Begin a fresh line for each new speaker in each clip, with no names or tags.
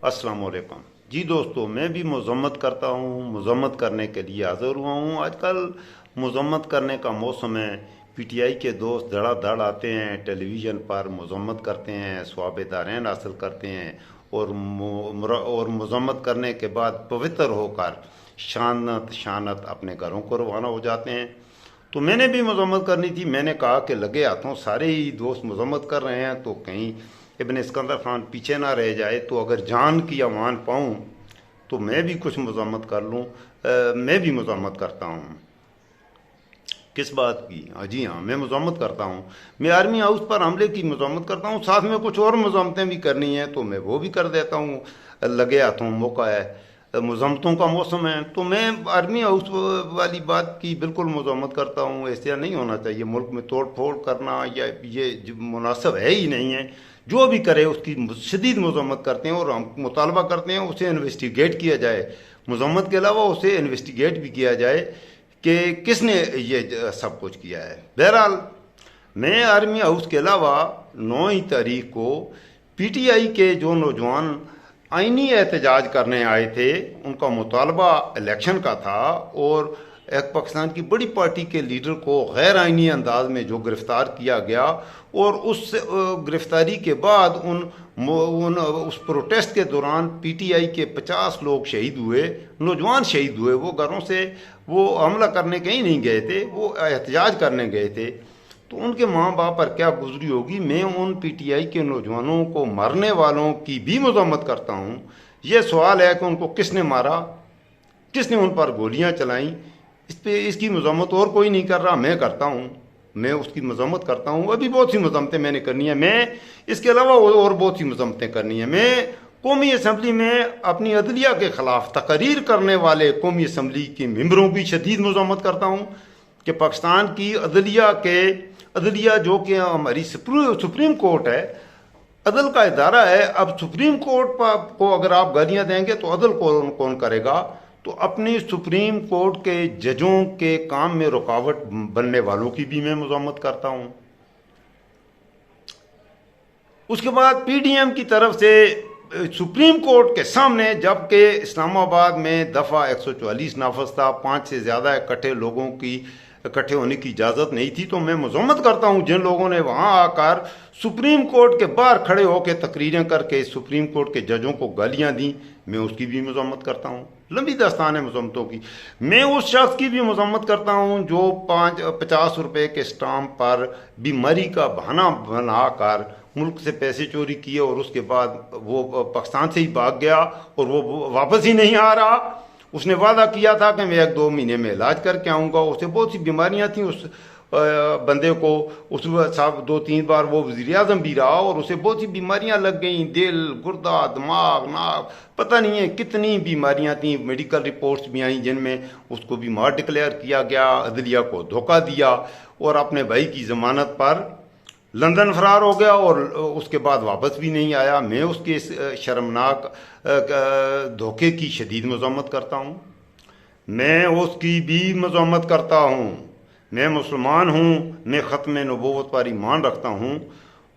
अस्सलाम वालेकुम जी दोस्तों, मैं भी मज़म्मत करता हूँ। मज़म्मत करने के लिए हाज़िर हुआ हूँ। आजकल मज़म्मत करने का मौसम है। पीटीआई के दोस्त धड़ाधड़ आते हैं, टेलीविज़न पर मज़म्मत करते हैं, सवाब दारैन हासिल करते हैं और मज़म्मत करने के बाद पवित्र होकर शानत शानत अपने घरों को रवाना हो जाते हैं। तो मैंने भी मज़म्मत करनी थी। मैंने कहा कि लगे हाथों सारे ही दोस्त मज़म्मत कर रहे हैं तो कहीं इब्न सिकंदर खान पीछे ना रह जाए, तो अगर जान की अमान पाऊँ तो मैं भी कुछ मज़म्मत कर लूँ। मैं भी मज़म्मत करता हूँ। किस बात की? हाँ जी हाँ, मैं मज़म्मत करता हूँ। मैं आर्मी हाउस पर हमले की मज़म्मत करता हूँ। साथ में कुछ और मज़म्मतें भी करनी हैं तो मैं वो भी कर देता हूँ। लगे हाथों मौका है, मज़म्मतों का मौसम है, तो मैं आर्मी हाउस वाली बात की बिल्कुल मज़म्मत करता हूँ। ऐसा नहीं होना चाहिए। मुल्क में तोड़ फोड़ करना या ये मुनासिब है ही नहीं है। जो भी करे उसकी शदीद मज़म्मत करते हैं और हम मुतालबा करते हैं उसे इन्वेस्टिगेट किया जाए। मज़म्मत के अलावा उसे इन्वेस्टिगेट भी किया जाए कि किसने ये सब कुछ किया है। बहरहाल, मैं आर्मी हाउस के अलावा 9 तारीख को पीटीआई के जो नौजवान आइनी एहतजाज करने आए थे, उनका मुतालबा इलेक्शन का था और एक पाकिस्तान की बड़ी पार्टी के लीडर को गैर आइनी अंदाज में जो गिरफ्तार किया गया और उस गिरफ्तारी के बाद उस प्रोटेस्ट के दौरान पीटीआई के 50 लोग शहीद हुए, नौजवान शहीद हुए। वो घरों से वो हमला करने कहीं नहीं गए थे, वो एहतजाज करने गए थे। तो उनके माँ बाप पर क्या गुजरी होगी। मैं उन पीटीआई के नौजवानों को मरने वालों की भी मज़म्मत करता हूँ। ये सवाल है कि उनको किसने मारा, किसने उन पर गोलियाँ चलाई। इसकी मज़म्मत और कोई नहीं कर रहा, मैं करता हूँ। मैं उसकी मज़म्मत करता हूँ। अभी बहुत सी मज़म्मतें मैंने करनी है। मैं इसके अलावा और बहुत सी मज़म्मतें करनी है। मैं कौमी असम्बली में अपनी अदलिया के ख़िलाफ़ तकरीर करने वाले कौमी असम्बली के मेंबरों की शदीद मज़म्मत करता हूँ कि पाकिस्तान की अदलिया जो कि हमारी सुप्रीम कोर्ट है, अदल का इदारा है। अब सुप्रीम कोर्ट को अगर आप गालियाँ देंगे तो अदल कौन करेगा? तो अपनी सुप्रीम कोर्ट के जजों के काम में रुकावट बनने वालों की भी मैं मज़म्मत करता हूँ। उसके बाद पीडीएम की तरफ से सुप्रीम कोर्ट के सामने, जबकि इस्लामाबाद में दफ़ा 144 नाफज था, 5 से ज़्यादा इकट्ठे होने की इजाज़त नहीं थी, तो मैं मज़म्मत करता हूँ जिन लोगों ने वहाँ आकर सुप्रीम कोर्ट के बाहर खड़े होकर तकरीरें करके सुप्रीम कोर्ट के जजों को गालियाँ दी, मैं उसकी भी मज़म्मत करता हूँ। लंबी दास्तान है मज़म्मतों की। मैं उस शख्स की भी मज़म्मत करता हूँ जो 50 रुपये के स्टाम्प पर बीमारी का बहाना बनाकर मुल्क से पैसे चोरी किए और उसके बाद वो पाकिस्तान से ही भाग गया और वो वापस ही नहीं आ रहा। उसने वादा किया था कि मैं 1-2 महीने में इलाज करके आऊँगा। उसे बहुत सी बीमारियाँ थी उस बंदे को। उस साहब 2-3 बार वो वज़ीर आज़म भी रहा और उसे बहुत सी बीमारियाँ लग गई, दिल, गुर्दा, दिमाग, नाक, पता नहीं है कितनी बीमारियाँ थी। मेडिकल रिपोर्ट्स भी आई जिनमें उसको बीमार डिक्लेयर किया गया, अदलिया को धोखा दिया और अपने भाई की ज़मानत पर लंदन फरार हो गया और उसके बाद वापस भी नहीं आया। मैं उसके इस शर्मनाक धोखे की शदीद मज़म्मत करता हूँ। मैं उसकी भी मज़म्मत करता हूँ। मैं मुसलमान हूँ, मैं ख़त्म नबूवत पर ईमान रखता हूँ।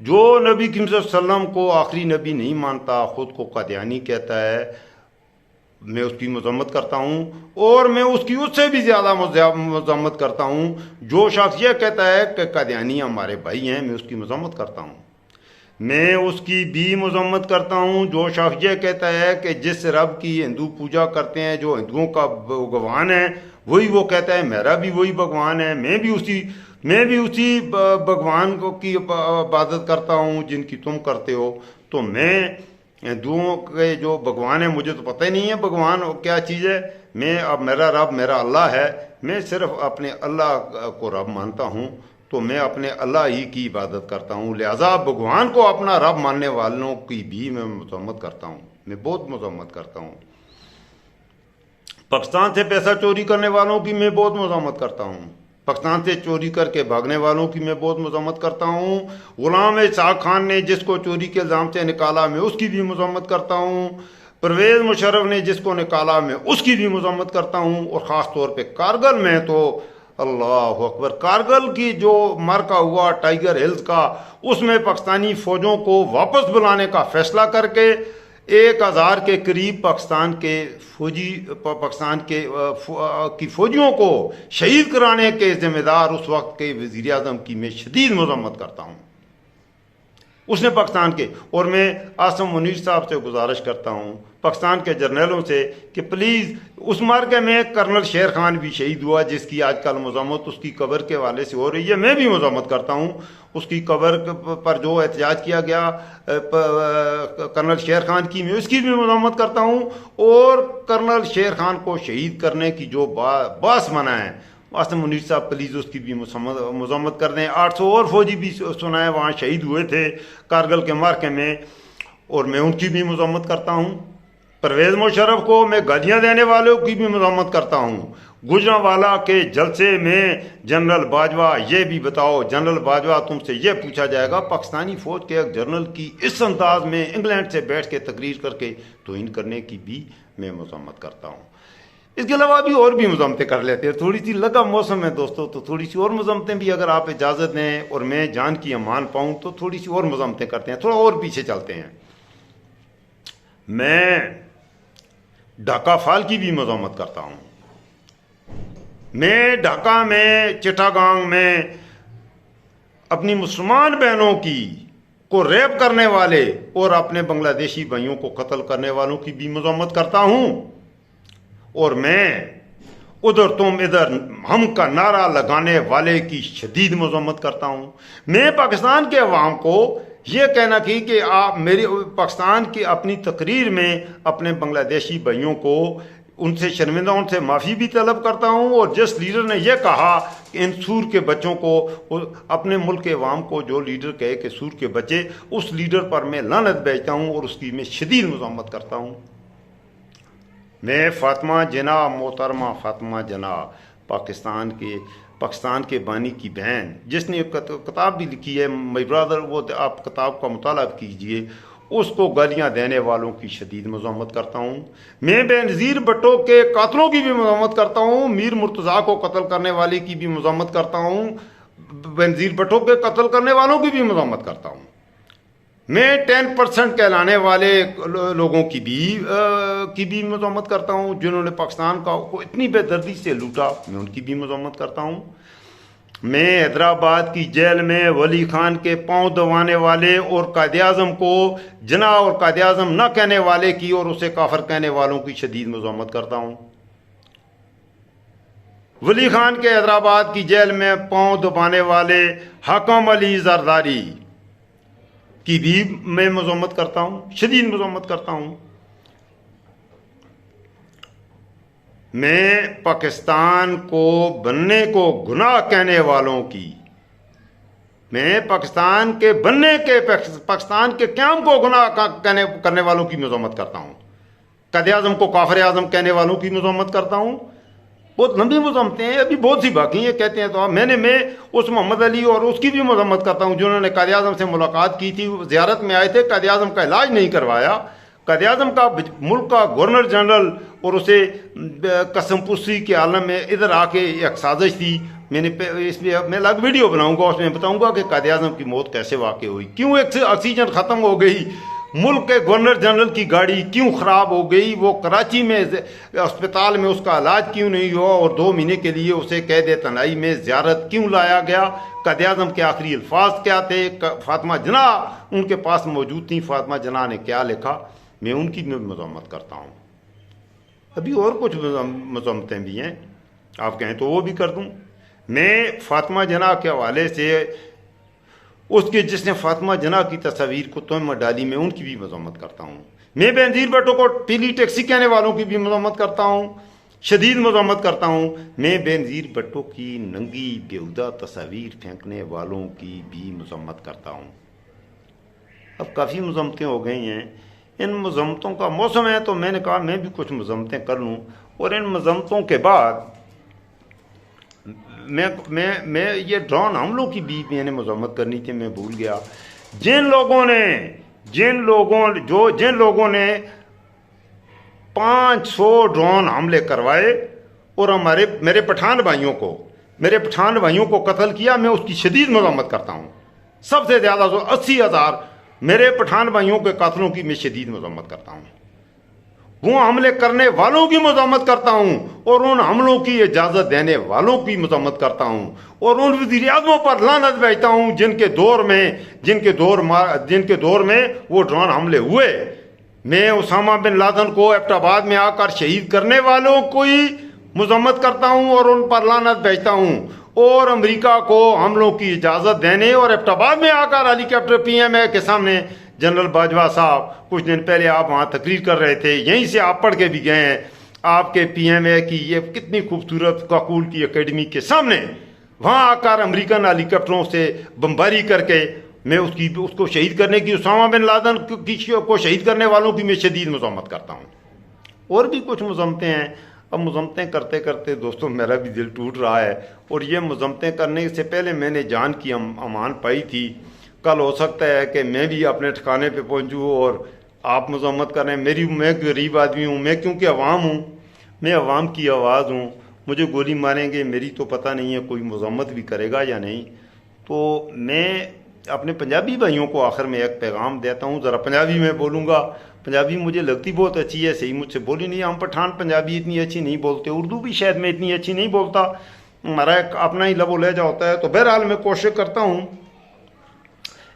जो नबी करीम सल्लल्लाहु अलैहि वसल्लम को आखिरी नबी नहीं मानता, ख़ुद को कादियानी कहता है, मैं उसकी मज़म्मत करता हूँ। और मैं उसकी उससे भी ज़्यादा मज़म्मत करता हूँ जो शख्स ये कहता है कि कादियानी हमारे भाई हैं, मैं उसकी मज़म्मत करता हूँ। मैं उसकी भी मज़म्मत करता हूँ जो शख्स ये कहता है कि जिस रब की हिंदू पूजा करते हैं, जो हिंदुओं का भगवान है, वही वो कहता है मेरा भी वही भगवान है। मैं भी उसी भगवान को की इबादत करता हूँ जिनकी तुम करते हो। तो मैं हिंदुओं के जो भगवान है, मुझे तो पता ही नहीं है भगवान क्या चीज़ है। मैं अब मेरा रब मेरा अल्लाह है। मैं सिर्फ अपने अल्लाह को रब मानता हूँ, तो मैं अपने अल्लाह ही की इबादत करता हूँ। लिहाजा भगवान को अपना रब मानने वालों की भी मैं मज़म्मत करता हूँ। मैं बहुत मज़म्मत करता हूँ। पाकिस्तान से पैसा चोरी करने वालों की मैं बहुत मज़म्मत करता हूँ। पाकिस्तान से चोरी करके भागने वालों की मैं बहुत मज़म्मत करता हूँ। गुलाम इसाक खान ने जिसको चोरी के इल्ज़ाम से निकाला, मैं उसकी भी मज़म्मत करता हूँ। परवेज़ मुशर्रफ ने जिसको निकाला, मैं उसकी भी मज़म्मत करता हूँ। और ख़ास तौर पे कारगिल में तो अल्लाह अकबर, कारगिल की जो मार्का हुआ टाइगर हिल्स का, उसमें पाकिस्तानी फ़ौजों को वापस बुलाने का फ़ैसला करके 1000 के करीब पाकिस्तान की फौजियों को शहीद कराने के जिम्मेदार उस वक्त के वजीर आजम की मैं शदीद मजम्मत करता हूँ। उसने पाकिस्तान के, और मैं आसिम मुनीर साहब से गुजारिश करता हूँ, पाकिस्तान के जर्नलों से, कि प्लीज़ उस मार्के में कर्नल शेर खान भी शहीद हुआ जिसकी आजकल मजम्मत उसकी कब्र के हवाले से हो रही है। मैं भी मजम्मत करता हूँ उसकी कब्र पर जो एहतजाज किया गया कर्नल शेर खान की, मैं उसकी भी मजम्मत करता हूँ। और कर्नल शेर खान को शहीद करने की जो बास बना है, आसिम मुनीर साहब प्लीज़ उसकी भी मजम्मत कर दें। 800 और फौजी भी सुना है वहाँ शहीद हुए थे कारगिल के मार्के में, और मैं उनकी भी मजम्मत करता हूँ। परवेज़ मुशर्रफ को मैं गालियाँ देने वालों की भी मजम्मत करता हूँ। गुजरांवाला के जलसे में जनरल बाजवा, ये भी बताओ जनरल बाजवा, तुमसे ये पूछा जाएगा पाकिस्तानी फ़ौज के एक जनरल की इस अंदाज में इंग्लैंड से बैठ के तकरीर करके तौहीन करने की भी मैं मजम्मत करता हूँ। इसके अलावा भी और भी मजम्मतें कर लेते हैं। थोड़ी सी लगा मौसम है दोस्तों, तो थोड़ी सी और मजम्मतें भी अगर आप इजाज़त दें और मैं जान की अमान पाऊँ तो थोड़ी सी और मजम्मतें करते हैं। थोड़ा और पीछे चलते हैं। मैं ढाका फाल की भी मजम्मत करता हूँ। मैं ढाका में, चिटागांग में अपनी मुसलमान बहनों को रेप करने वाले और अपने बांग्लादेशी भाइयों को कत्ल करने वालों की भी मजम्मत करता हूँ। और मैं उधर तुम इधर हम का नारा लगाने वाले की शदीद मजम्मत करता हूँ। मैं पाकिस्तान के अवाम को ये कहना थी कि आप मेरी पाकिस्तान की अपनी तकरीर में अपने बांग्लादेशी भाइयों को उनसे शर्मिंदा, उनसे माफ़ी भी तलब करता हूँ। और जिस लीडर ने यह कहा कि इन सूर के बच्चों को, अपने मुल्क के अवाम को जो लीडर कहे कि सूर के बच्चे, उस लीडर पर मैं लानत भेजता हूँ और उसकी मैं शदीद मजम्मत करता हूँ। मैं फातिमा जिन्ना, मोहतरमा फातिमा जिन्ना, पाकिस्तान के बानी की बहन, जिसने किताब भी लिखी है माय ब्रदर, वो आप किताब का मुताला कीजिए, उसको गालियाँ देने वालों की शदीद मजम्मत करता हूँ। मैं बेनज़ीर भुट्टो के कातलों की भी मजम्मत करता हूँ। मीर मुर्तज़ा को कत्ल करने वाले की भी मजम्मत करता हूँ। बेनज़ीर भुट्टो के कत्ल करने वालों की भी मजम्मत करता हूँ। मैं 10% कहलाने वाले लोगों की भी मजम्मत करता हूँ जिन्होंने पाकिस्तान को इतनी बेदर्दी से लूटा, मैं उनकी भी मजम्मत करता हूँ। मैं हैदराबाद की जेल में वली खान के पांव दबाने वाले और कायद-ए-आज़म को जना और कायद-ए-आज़म न कहने वाले की और उसे काफिर कहने वालों की शदीद मजम्मत करता हूँ। वली खान के हैदराबाद की जेल में पांव दबाने वाले हाकम अली जरदारी की भी मैं मजम्मत करता हूँ, शदीद मजम्मत करता हूँ। मैं पाकिस्तान को बनने को गुनाह कहने वालों की, मैं पाकिस्तान के बनने के, पाकिस्तान के क़याम को गुनाह करने वालों की मजम्मत करता हूँ। कायद-ए-आज़म को काफिर आज़म कहने वालों की मजम्मत करता हूँ। बहुत लंबी मजम्मतें हैं, अभी बहुत सी बाकी हैं। कहते हैं तो मैं उस मोहम्मद अली और उसकी भी मजम्मत करता हूँ जिन्होंने कायद-ए-आज़म से मुलाकात की थी, ज़ियारत में आए थे, कायद-ए-आज़म का इलाज नहीं करवाया। कायद-ए-आज़म का मुल्क का गवर्नर जनरल और उसे कसमपुसी के आलम में इधर आके एक साजिश थी। इसमें मैं अलग वीडियो बनाऊंगा, उसमें बताऊंगा कि कायद-ए-आज़म की मौत कैसे वाक़ई हुई, क्यों एक ऑक्सीजन ख़त्म हो गई, मुल्क के गवर्नर जनरल की गाड़ी क्यों ख़राब हो गई, वो कराची में अस्पताल में उसका इलाज क्यों नहीं हुआ और 2 महीने के लिए उसे कैद तनाई में ज़ियारत क्यों लाया गया, कायद-ए-आज़म के आखिरी अल्फाज क्या थे, फातिमा जिन्ना उनके पास मौजूद थी, फातिमा जिन्ना ने क्या लिखा, मैं उनकी भी मजम्मत करता हूँ। अभी और कुछ मजम्मतें भी हैं, आप कहें तो वो भी कर दूँ। मैं फातिमा जिन्ना के हवाले से उसके जिसने फातिमा जिन्ना की तस्वीर को तोहमत डाली, मैं उनकी भी मजम्मत करता हूँ। मैं बेनज़ीर भुट्टो को पीली टैक्सी कहने वालों की भी मजम्मत करता हूँ, शदीद मजम्मत करता हूँ। मैं बेनज़ीर भुट्टो की नंगी बेहुदा तस्वीर फेंकने वालों की भी मजम्मत करता हूँ। अब काफ़ी मजम्मतें हो गई हैं, इन मजम्मतों का मौसम है तो मैंने कहा मैं भी कुछ मजम्मतें कर लूँ। और इन मजम्मतों के बाद मैं ये ड्रोन हमलों की भी मैंने मजम्मत करनी थी, मैं भूल गया। जिन लोगों ने 500 ड्रोन हमले करवाए और मेरे पठान भाइयों को कत्ल किया, मैं उसकी शदीद मजम्मत करता हूँ। सबसे ज़्यादा 80,000 मेरे पठान भाइयों के कातलों की मैं शदीद मजम्मत करता हूँ, वो हमले करने वालों की मजम्मत करता हूँ और उन हमलों की इजाज़त देने वालों की मजम्मत करता हूँ और उन वज़ीर-ए-आज़मों पर लानत भेजता हूँ जिनके दौर में वो ड्रोन हमले हुए। मैं उसामा बिन लादेन को एबटाबाद में आकर शहीद करने वालों को ही मजम्मत करता हूँ और उन पर लानत भेजता हूँ, और अमेरिका को हमलों की इजाज़त देने और एबटाबाद में आकर हेलीकॉप्टर PMA के सामने, जनरल बाजवा साहब कुछ दिन पहले आप वहाँ तकरीर कर रहे थे, यहीं से आप पढ़ के भी गए हैं, आपके PMA की ये कितनी खूबसूरत काकूल की एकेडमी के सामने वहाँ आकर अमेरिकन हेलीकॉप्टरों से बमबारी करके मैं उसको शहीद करने की, उसामा बिन लादेन को शहीद करने वालों की मैं शदीद मज़म्मत करता हूँ। और भी कुछ मज़म्मतें हैं। अब मज़म्मतें करते करते दोस्तों मेरा भी दिल टूट रहा है, और ये मज़म्मतें करने से पहले मैंने जान की अमान पाई थी। कल हो सकता है कि मैं भी अपने ठिकाने पे पहुंचूं और आप मज़म्मत करें। मैं गरीब आदमी हूँ, मैं क्योंकि अवाम हूँ, मैं अवाम की आवाज़ हूँ, मुझे गोली मारेंगे मेरी तो पता नहीं है कोई मज़म्मत भी करेगा या नहीं। तो मैं अपने पंजाबी भाइयों को आखिर में एक पैगाम देता हूँ, ज़रा पंजाबी में बोलूँगा। पंजाबी मुझे लगती बहुत अच्छी है, सही मुझसे बोली नहीं। हम पठान पंजाबी इतनी अच्छी नहीं बोलते, उर्दू भी शायद मैं इतनी अच्छी नहीं बोलता, हमारा एक अपना ही लबो लहजा होता है। तो बहरहाल मैं कोशिश करता हूँ।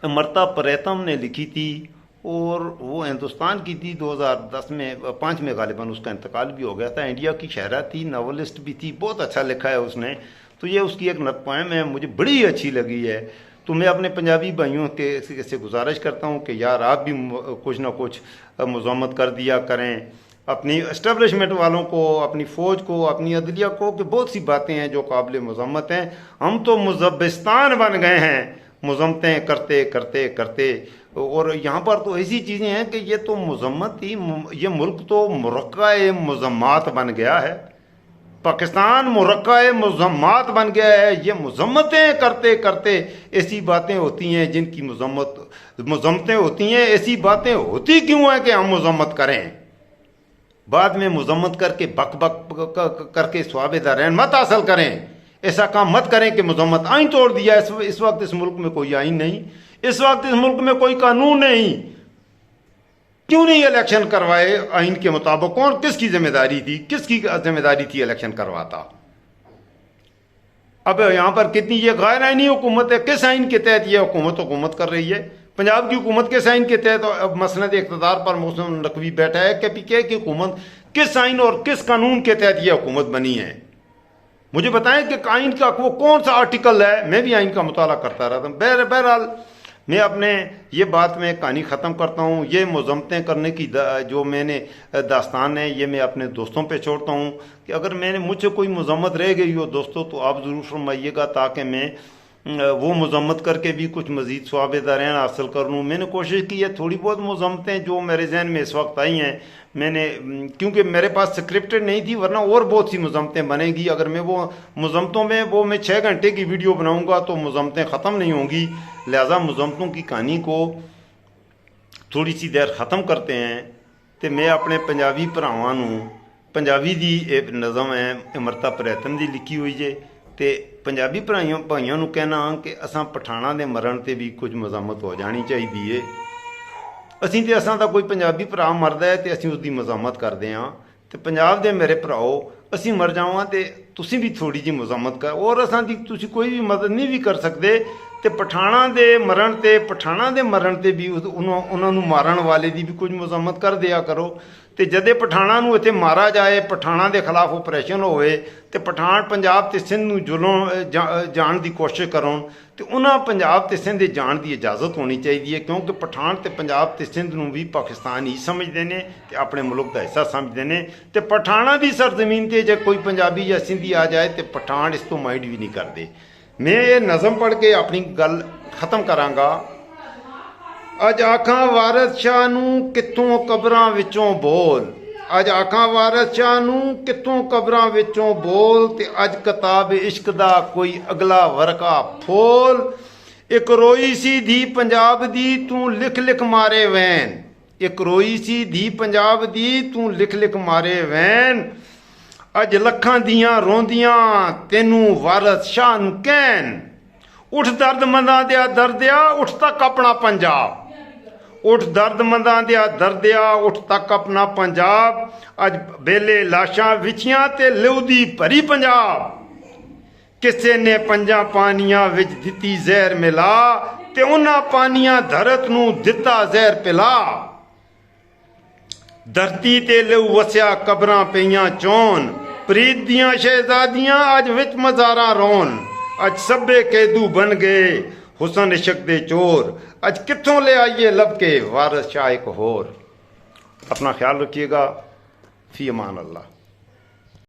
अमृता प्रीतम ने लिखी थी और वो हिंदुस्तान की थी, 2005 में गालिबन उसका इंतकाल भी हो गया था। इंडिया की शायरा थी, नावलिस्ट भी थी, बहुत अच्छा लिखा है उसने। तो ये उसकी एक पोएम है, मुझे बड़ी अच्छी लगी है। तो मैं अपने पंजाबी भाइयों के से गुजारिश करता हूँ कि यार आप भी कुछ ना कुछ मज़म्मत कर दिया करें अपनी इस्टेब्लिशमेंट वालों को, अपनी फ़ौज को, अपनी अदलिया को, कि बहुत सी बातें हैं जो काबिल मज़म्मत हैं। हम तो मुज़ब्बिस्तान बन गए हैं मज़म्मतें करते करते करते, और यहाँ पर तो ऐसी चीज़ें हैं कि ये तो मज़म्मत ही, ये मुल्क तो मुरक्का-ए मुज़म्मात बन गया है। पाकिस्तान मुरक्का-ए मुज़म्मात बन गया है। ये मज़म्मतें करते करते ऐसी बातें होती हैं जिनकी मज़म्मतें होती हैं। ऐसी बातें होती क्यों हैं कि हम मज़म्मत करें? बाद में मज़म्मत करके बक बक करके स्वाब दारैन मत हासिल करें। ऐसा काम मत करें कि मज़म्मत आइन तोड़ दिया। इस वक्त इस मुल्क में कोई आइन नहीं, इस वक्त इस मुल्क में कोई कानून नहीं। क्यों नहीं इलेक्शन करवाए आइन के मुताबिक? कौन, किसकी जिम्मेदारी थी, किसकी जिम्मेदारी थी इलेक्शन करवाता? अब यहाँ पर कितनी ये गैर आइनी हुकूमत है, किस आइन के तहत ये हुकूमत कर रही है? पंजाब की हुकूमत किस आइन के तहत अब मसनद इक़्तिदार पर मोहसिन नकवी बैठा है? कि PK की हुकूमत किस आइन और किस कानून के तहत यह हुकूमत बनी है? मुझे बताएं कि आइन का वो कौन सा आर्टिकल है। मैं भी आइन का मुताला करता रहता हूँ। बहरहाल मैं अपने ये बात में कहानी ख़त्म करता हूँ। ये मज़म्मतें करने की जो मैंने दास्तान है, ये मैं अपने दोस्तों पे छोड़ता हूँ कि अगर मुझसे कोई मज़म्मत रह गई हो दोस्तों, तो आप ज़रूर फरमाइएगा, ताकि मैं वो मज़म्मत करके भी कुछ मज़ीद स्वाब दारैन हासिल कर लूँ। मैंने कोशिश की है, थोड़ी बहुत मज़म्मतें जो मेरे जहन में इस वक्त आई हैं, मैंने, क्योंकि मेरे पास स्क्रिप्टेड नहीं थी, वरना और बहुत सी मज़म्मतें बनेगी। अगर मैं वो मज़म्मतों में मैं 6 घंटे की वीडियो बनाऊँगा तो मज़म्मतें ख़त्म नहीं होंगी। लिहाजा मज़म्मतों की कहानी को थोड़ी सी देर ख़त्म करते हैं। तो मैं अपने पंजाबी भरावां नूं, पंजाबी दी एक नज़म है अमृता प्रीतम दी लिखी हुई है, तो पंजाबी भाइयों नूं कहना कि असां पठाणा दे मरण ते भी कुछ मज़म्मत हो जानी चाहिदी है। असीं ते असां दा कोई पंजाबी भरा मरदा है तो असीं उसकी मज़म्मत करते हाँ। तो पंजाब दे मेरे भराओ, असीं मर जावां तो तुसीं भी थोड़ी जी मज़म्मत कर, और असां दी तुसीं कोई भी मदद नहीं भी कर सकते। तो पठाणा दे मरण ते भी उन्हां नूं मारन वाले दी भी कुछ मज़म्मत कर दिया करो। तो जदे पठाणा नूं इत्थे मारा जाए, पठाणा दे खिलाफ ऑपरेशन होए, तो पठान पंजाब ते सिंध नूं जुलों जाण दी कोशिश करन, तो उन्हां पंजाब ते सिंध जाण दी इजाज़त होनी चाहिए है। क्योंकि पठान ते पंजाब ते सिंध नूं भी पाकिस्तान ही समझते हैं तो अपने मुल्क का हिस्सा समझते हैं। तो पठाणा दी सरजमीन ते जे कोई पंजाबी या सिंधी आ जाए तो पठान इस तो माइंड भी नहीं करते। मैं ये नज़म पढ़ के अपनी गल ख़त्म करांगा। अज आखां वारिस शाह नूं कित्थों कबरां विचों बोल, अज आखां वारिस शाह नूं कित्थों कबरां विचों बोल, ते अज किताब इश्क दा कोई अगला वरका फोल। एक रोई सी धी पंजाब दी तूं लिख लिख मारे वैन, एक रोई सी धी पंजाब दी तूं लिख लिख मारे वैन। अज लखां दियां रोंदियां तेनू वारिस शाह नूं कहन, उठ दर्द मंदा दिया दर्दिया उठ तक अपना पंजाब। उठ दर्दमंदां दिया दर्दिया उठ तक अपना पंजाब अज बेले लाशां विछियां ते लिउदी भरी पंजाब किसे ने पंजा पानियां विच दिती जहर मिला ते उन्हां पानियां धरत नूं दिता जहर पिला धरती ते लिउ वसिया कबरां पईयां चौन प्रीत दियां शहजादियां अज विच मज़ारां रोन अज सभे कैदू बन गए हुसन इश्क दे चोर अज कित्थों ले आइए लब के वारिस शाह एक होर। अपना ख्याल रखिएगा। फी अमान अल्लाह।